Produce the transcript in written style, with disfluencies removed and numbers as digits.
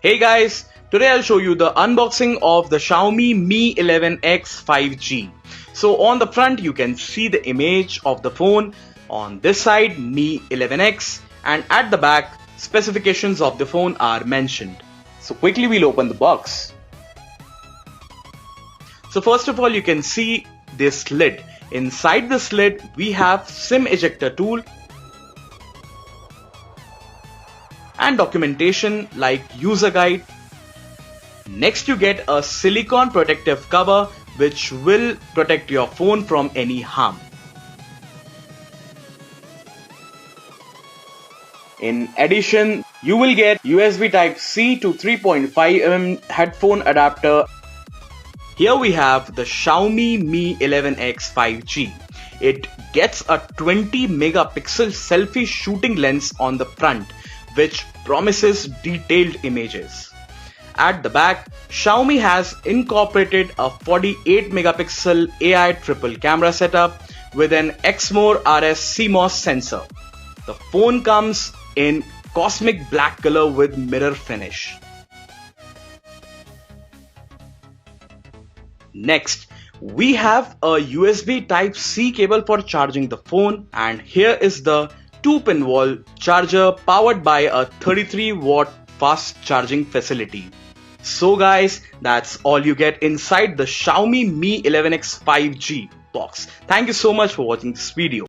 Hey guys, today I'll show you the unboxing of the Xiaomi Mi 11X 5G. So on the front you can see the image of the phone, on this side Mi 11X, and at the back specifications of the phone are mentioned. So quickly we'll open the box. So first of all you can see this lid. Inside this lid we have SIM ejector tool and documentation like user guide. Next you get a silicone protective cover which will protect your phone from any harm. In addition, you will get USB Type-C to 3.5mm headphone adapter. Here we have the Xiaomi Mi 11X 5G. It gets a 20 megapixel selfie shooting lens on the front, which promises detailed images. At the back, Xiaomi has incorporated a 48 megapixel AI triple camera setup with an Exmor RS CMOS sensor. The phone comes in cosmic black color with mirror finish. Next, we have a USB Type-C cable for charging the phone, and here is the 2-pin wall charger powered by a 33-watt fast charging facility. So guys, that's all you get inside the Xiaomi Mi 11X 5G box. Thank you so much for watching this video.